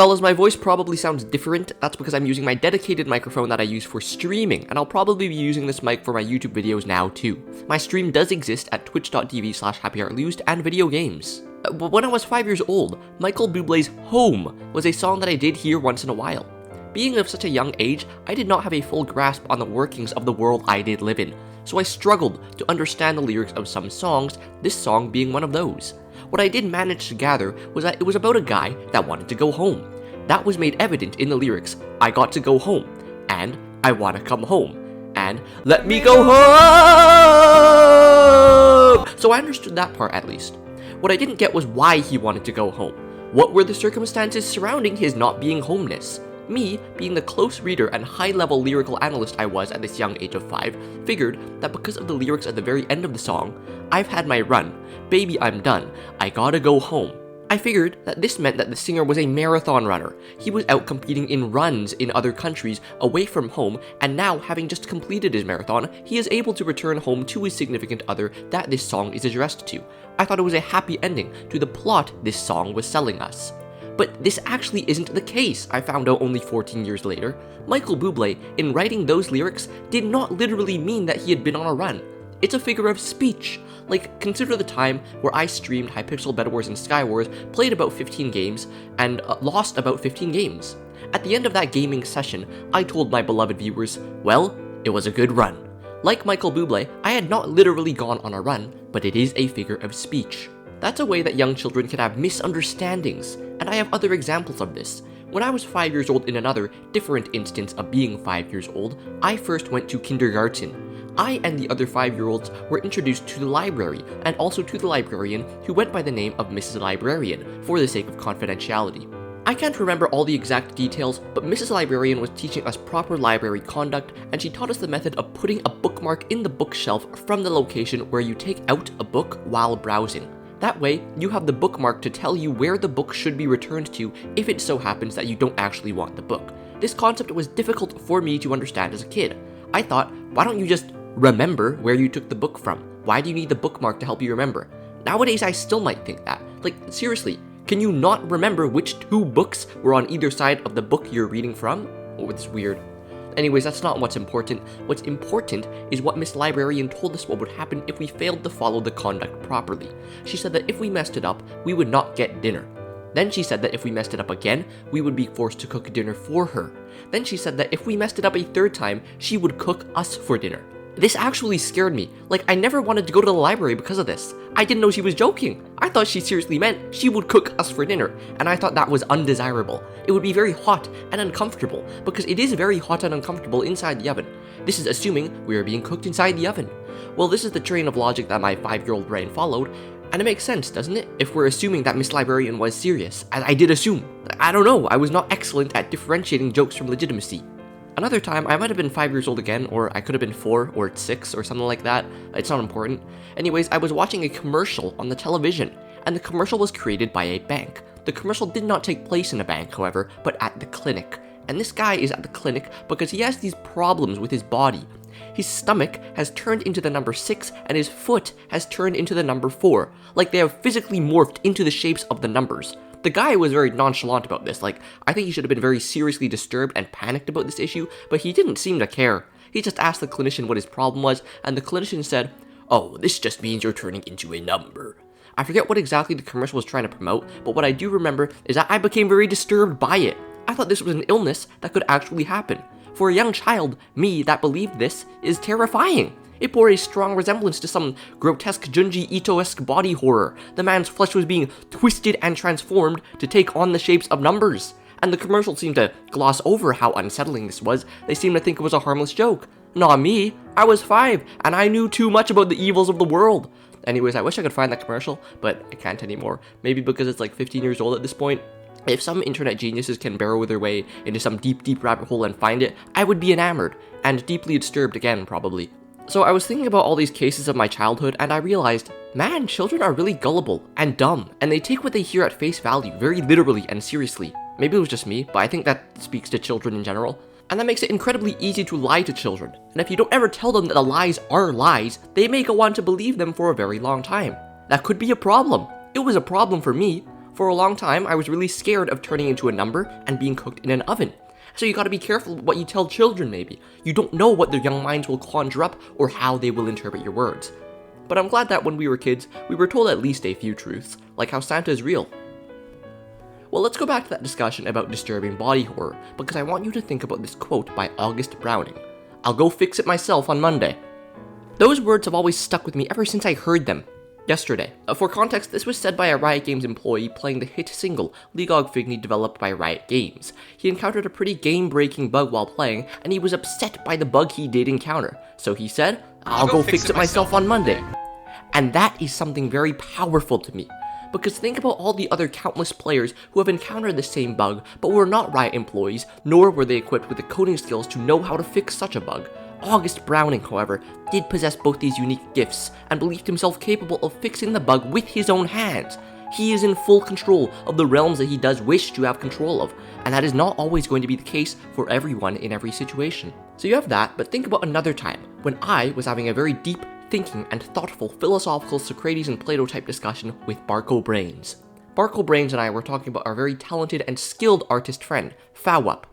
Fellas, my voice probably sounds different. That's because I'm using my dedicated microphone that I use for streaming, and I'll probably be using this mic for my YouTube videos now too. My stream does exist at twitch.tv/happyheartloosed and video games. But when I was 5 years old, Michael Bublé's Home was a song that I did hear once in a while. Being of such a young age, I did not have a full grasp on the workings of the world I did live in, so I struggled to understand the lyrics of some songs, this song being one of those. What I did manage to gather was that it was about a guy that wanted to go home. That was made evident in the lyrics, I got to go home, and I want to come home, and let me go home! So I understood that part at least. What I didn't get was why he wanted to go home. What were the circumstances surrounding his not being homeness? Me, being the close reader and high-level lyrical analyst I was at this young age of 5, figured that because of the lyrics at the very end of the song, I've had my run, baby I'm done, I gotta go home. I figured that this meant that the singer was a marathon runner. He was out competing in runs in other countries away from home, and now, having just completed his marathon, he is able to return home to his significant other that this song is addressed to. I thought it was a happy ending to the plot this song was selling us. But this actually isn't the case, I found out only 14 years later. Michael Bublé, in writing those lyrics, did not literally mean that he had been on a run. It's a figure of speech. Like, consider the time where I streamed Hypixel, Bed Wars, and Skywars, played about 15 games, and lost about 15 games. At the end of that gaming session, I told my beloved viewers, well, it was a good run. Like Michael Bublé, I had not literally gone on a run, but it is a figure of speech. That's a way that young children can have misunderstandings, and I have other examples of this. When I was 5 years old in another, different instance of being 5 years old, I first went to kindergarten. I and the other 5-year-olds were introduced to the library, and also to the librarian, who went by the name of Mrs. Librarian, for the sake of confidentiality. I can't remember all the exact details, but Mrs. Librarian was teaching us proper library conduct, and she taught us the method of putting a bookmark in the bookshelf from the location where you take out a book while browsing. That way, you have the bookmark to tell you where the book should be returned to if it so happens that you don't actually want the book. This concept was difficult for me to understand as a kid. I thought, why don't you just remember where you took the book from? Why do you need the bookmark to help you remember? Nowadays, I still might think that. Like, seriously, can you not remember which 2 books were on either side of the book you're reading from? Oh, it's weird. Anyways, that's not what's important. What's important is what Miss Librarian told us what would happen if we failed to follow the conduct properly. She said that if we messed it up, we would not get dinner. Then she said that if we messed it up again, we would be forced to cook dinner for her. Then she said that if we messed it up a 3rd time, she would cook us for dinner. This actually scared me. Like, I never wanted to go to the library because of this. I didn't know she was joking. I thought she seriously meant she would cook us for dinner, and I thought that was undesirable. It would be very hot and uncomfortable, because it is very hot and uncomfortable inside the oven. This is assuming we are being cooked inside the oven. Well, this is the train of logic that my 5-year-old brain followed, and it makes sense, doesn't it? If we're assuming that Miss Librarian was serious, as I did assume. I don't know, I was not excellent at differentiating jokes from legitimacy. Another time, I might have been 5 years old again, or I could have been 4 or 6 or something like that. It's not important. Anyways, I was watching a commercial on the television, and the commercial was created by a bank. The commercial did not take place in a bank, however, but at the clinic. And this guy is at the clinic because he has these problems with his body. His stomach has turned into the number 6, and his foot has turned into the number 4. Like, they have physically morphed into the shapes of the numbers. The guy was very nonchalant about this. Like, I think he should have been very seriously disturbed and panicked about this issue, but he didn't seem to care. He just asked the clinician what his problem was, and the clinician said, "Oh, this just means you're turning into a number." I forget what exactly the commercial was trying to promote, but what I do remember is that I became very disturbed by it. I thought this was an illness that could actually happen. For a young child, me that believed this is terrifying. It bore a strong resemblance to some grotesque Junji Ito-esque body horror. The man's flesh was being twisted and transformed to take on the shapes of numbers. And the commercial seemed to gloss over how unsettling this was. They seemed to think it was a harmless joke. Not me. I was 5, and I knew too much about the evils of the world. Anyways, I wish I could find that commercial, but I can't anymore. Maybe because it's like 15 years old at this point. If some internet geniuses can burrow their way into some deep rabbit hole and find it, I would be enamored, and deeply disturbed again, probably. So I was thinking about all these cases of my childhood, and I realized, man, children are really gullible and dumb, and they take what they hear at face value very literally and seriously. Maybe it was just me, but I think that speaks to children in general. And that makes it incredibly easy to lie to children. And if you don't ever tell them that the lies are lies, they may go on to believe them for a very long time. That could be a problem. It was a problem for me. For a long time, I was really scared of turning into a number and being cooked in an oven. So you gotta be careful what you tell children maybe. You don't know what their young minds will conjure up or how they will interpret your words. But I'm glad that when we were kids, we were told at least a few truths, like how Santa is real. Well, let's go back to that discussion about disturbing body horror, because I want you to think about this quote by August Browning. "I'll go fix it myself on Monday." Those words have always stuck with me ever since I heard them yesterday. For context, this was said by a Riot Games employee playing the hit single League of Figni developed by Riot Games. He encountered a pretty game-breaking bug while playing, and he was upset by the bug he did encounter. So he said, "I'll go fix it myself on Monday." And that is something very powerful to me. Because think about all the other countless players who have encountered the same bug, but were not Riot employees, nor were they equipped with the coding skills to know how to fix such a bug. August Browning, however, did possess both these unique gifts, and believed himself capable of fixing the bug with his own hands. He is in full control of the realms that he does wish to have control of, and that is not always going to be the case for everyone in every situation. So you have that, but think about another time, when I was having a very deep, thinking and thoughtful philosophical Socrates and Plato type discussion with Barco Brains. Barco Brains and I were talking about our very talented and skilled artist friend, Fawup.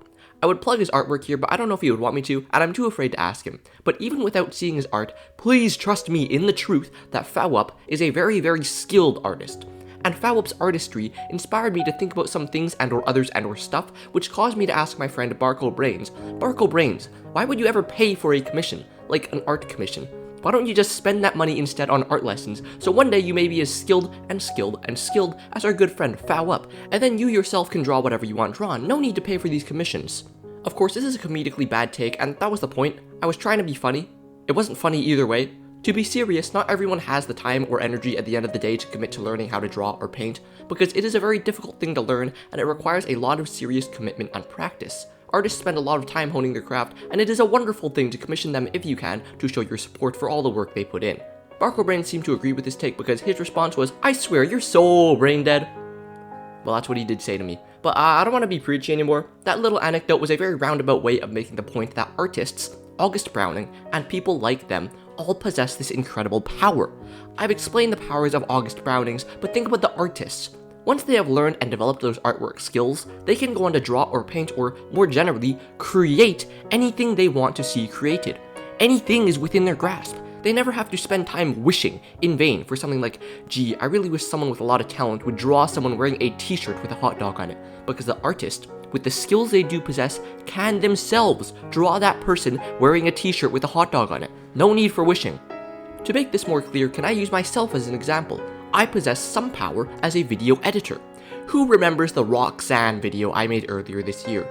I would plug his artwork here, but I don't know if he would want me to, and I'm too afraid to ask him. But even without seeing his art, please trust me in the truth that Fawup is a very, very skilled artist. And Fawup's artistry inspired me to think about some things and or others and or stuff, which caused me to ask my friend Barco Brains, why would you ever pay for a commission, like an art commission? Why don't you just spend that money instead on art lessons, so one day you may be as skilled as our good friend Fawup, and then you yourself can draw whatever you want drawn, no need to pay for these commissions. Of course, this is a comedically bad take, and that was the point. I was trying to be funny. It wasn't funny either way. To be serious, not everyone has the time or energy at the end of the day to commit to learning how to draw or paint, because it is a very difficult thing to learn, and it requires a lot of serious commitment and practice. Artists spend a lot of time honing their craft, and it is a wonderful thing to commission them if you can, to show your support for all the work they put in. Barco Brain seemed to agree with this take because his response was, "I swear, you're so brain dead." Well, that's what he did say to me. But I don't want to be preachy anymore. That little anecdote was a very roundabout way of making the point that artists, August Browning, and people like them all possess this incredible power. I've explained the powers of August Brownings, but think about the artists. Once they have learned and developed those artwork skills, they can go on to draw or paint or, more generally, create anything they want to see created. Anything is within their grasp. They never have to spend time wishing in vain for something like, gee, I really wish someone with a lot of talent would draw someone wearing a t-shirt with a hot dog on it, because the artist, with the skills they do possess, can themselves draw that person wearing a t-shirt with a hot dog on it. No need for wishing. To make this more clear, can I use myself as an example? I possess some power as a video editor. Who remembers the Roxanne video I made earlier this year?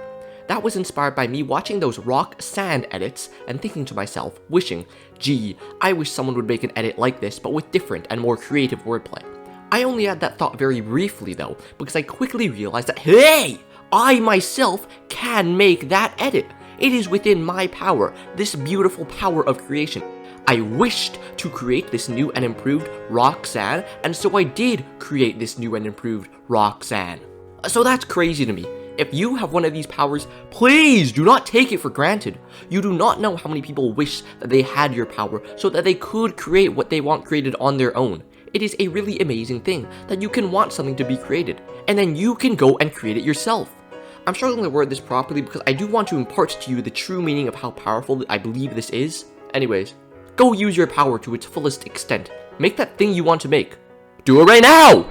That was inspired by me watching those Roxanne edits and thinking to myself, wishing, gee, I wish someone would make an edit like this but with different and more creative wordplay. I only had that thought very briefly though, because I quickly realized that, hey, I myself can make that edit. It is within my power, this beautiful power of creation. I wished to create this new and improved Roxanne, and so I did create this new and improved Roxanne. So that's crazy to me. If you have one of these powers, please do not take it for granted. You do not know how many people wish that they had your power so that they could create what they want created on their own. It is a really amazing thing that you can want something to be created, and then you can go and create it yourself. I'm struggling to word this properly because I do want to impart to you the true meaning of how powerful I believe this is. Anyways, go use your power to its fullest extent. Make that thing you want to make. Do it right now!